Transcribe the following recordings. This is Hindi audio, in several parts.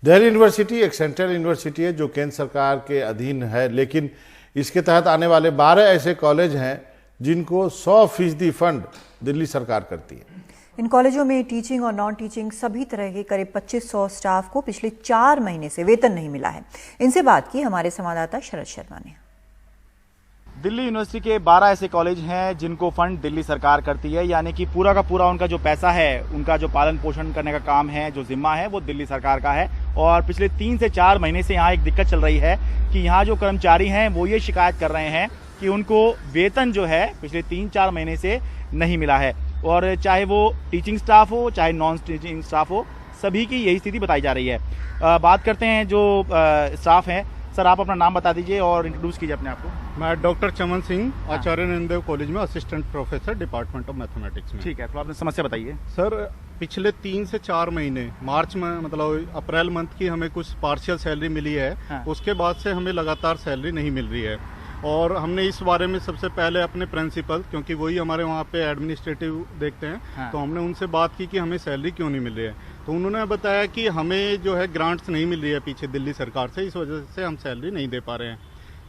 दिल्ली यूनिवर्सिटी एक सेंट्रल यूनिवर्सिटी है जो केंद्र सरकार के अधीन है, लेकिन इसके तहत आने वाले 12 ऐसे कॉलेज हैं जिनको 100% फंड दिल्ली सरकार करती है। इन कॉलेजों में टीचिंग और नॉन टीचिंग सभी तरह के करीब 2500 स्टाफ को पिछले 4 महीने से वेतन नहीं मिला है। इनसे बात की हमारे संवाददाता शरद शर्मा ने। दिल्ली यूनिवर्सिटी के 12 ऐसे कॉलेज हैं जिनको फंड दिल्ली सरकार करती है, यानी कि पूरा का पूरा उनका जो पैसा है, उनका जो पालन पोषण करने का काम है, जो जिम्मा है, वो दिल्ली सरकार का है। और पिछले 3 से 4 महीने से यहाँ एक दिक्कत चल रही है कि यहाँ जो कर्मचारी हैं वो ये शिकायत कर रहे हैं कि उनको वेतन जो है पिछले 3-4 महीने से नहीं मिला है। और चाहे वो टीचिंग स्टाफ हो चाहे नॉन टीचिंग स्टाफ हो, सभी की यही स्थिति बताई जा रही है। बात करते हैं जो स्टाफ हैं। सर, आप अपना नाम बता दीजिए और इंट्रोड्यूस कीजिए अपने आप को। मैं डॉक्टर चमन सिंह, आचार्य नंददेव कॉलेज में assistant professor department of mathematics में। ठीक है, तो आपने समस्या बताइए। सर, पिछले 3 से 4 महीने, मार्च में मतलब अप्रैल मंथ की हमें कुछ पार्शियल सैलरी मिली है। उसके बाद से हमें लगातार सैलरी नहीं मिल रही है और हमने इस बारे में सबसे पहले अपने प्रिंसिपल, क्योंकि वही हमारे वहाँ पे एडमिनिस्ट्रेटिव देखते हैं, तो हमने उनसे बात की कि हमें सैलरी क्यों नहीं मिल रही है। तो उन्होंने बताया कि हमें जो है ग्रांट्स नहीं मिल रही है पीछे दिल्ली सरकार से, इस वजह से हम सैलरी नहीं दे पा रहे हैं।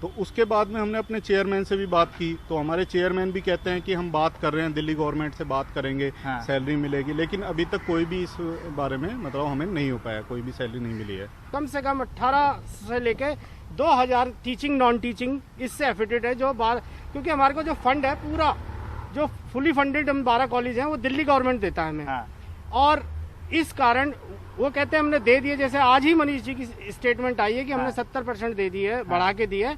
तो उसके बाद में हमने अपने चेयरमैन से भी बात की, तो हमारे चेयरमैन भी कहते हैं कि हम बात कर रहे हैं, दिल्ली गवर्नमेंट से बात करेंगे, सैलरी मिलेगी। लेकिन अभी तक कोई भी इस बारे में मतलब हमें नहीं हो पाया, कोई भी सैलरी नहीं मिली है। कम से कम 18 से लेके 2000 टीचिंग नॉन टीचिंग इससे एफिडेड है जो क्योंकि हमारे को जो फंड है पूरा जो फुली फंडेड हम 12 कॉलेज हैं वो दिल्ली गवर्नमेंट देता है हमें। और इस कारण वो कहते हैं हमने दे दिए। जैसे आज ही मनीष जी की स्टेटमेंट आई है कि हमने 70% दे दी है, बढ़ा के दी है।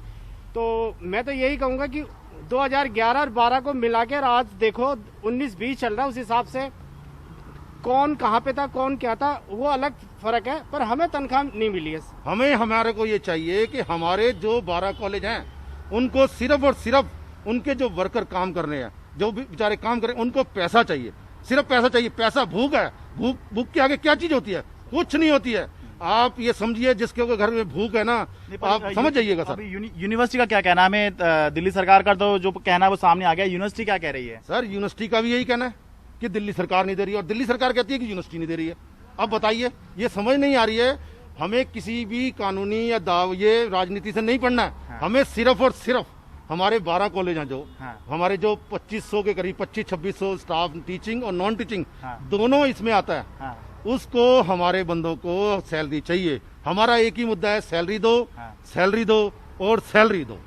तो मैं तो यही कहूँगा कि 2011 और 12 को मिला के आज देखो 19-20 चल रहा है, उस हिसाब से कौन कहाँ पे था कौन क्या था वो अलग फर्क है, पर हमें तनख्वाह नहीं मिली है। हमारे को ये चाहिए कि हमारे जो 12 कॉलेज हैं उनको सिर्फ और सिर्फ उनके जो वर्कर काम कर रहे हैं, जो भी बेचारे काम कर रहे हैं, उनको पैसा चाहिए, सिर्फ पैसा चाहिए। पैसा भूख है, भूख के आगे क्या चीज होती है? कुछ नहीं होती है। आप ये समझिए, जिसके घर में भूख है ना, आप समझ जाइएगा। सर, यूनिवर्सिटी का क्या कहना है? दिल्ली सरकार का तो जो कहना है वो सामने आ गया, यूनिवर्सिटी क्या कह रही है? सर, यूनिवर्सिटी का भी यही कहना है कि दिल्ली सरकार नहीं दे रही है और दिल्ली सरकार कहती है कि यूनिवर्सिटी नहीं दे रही है। अब बताइए, ये समझ नहीं आ रही है। हमें किसी भी कानूनी या ये राजनीति से नहीं पढ़ना है। हमें सिर्फ और सिर्फ हमारे 12 कॉलेज हैं जो हमारे जो 2500 के करीब 2500-2600 स्टाफ टीचिंग और नॉन टीचिंग दोनों इसमें आता है, उसको हमारे बंदों को सैलरी चाहिए। हमारा एक ही मुद्दा है, सैलरी दो, सैलरी दो और सैलरी दो।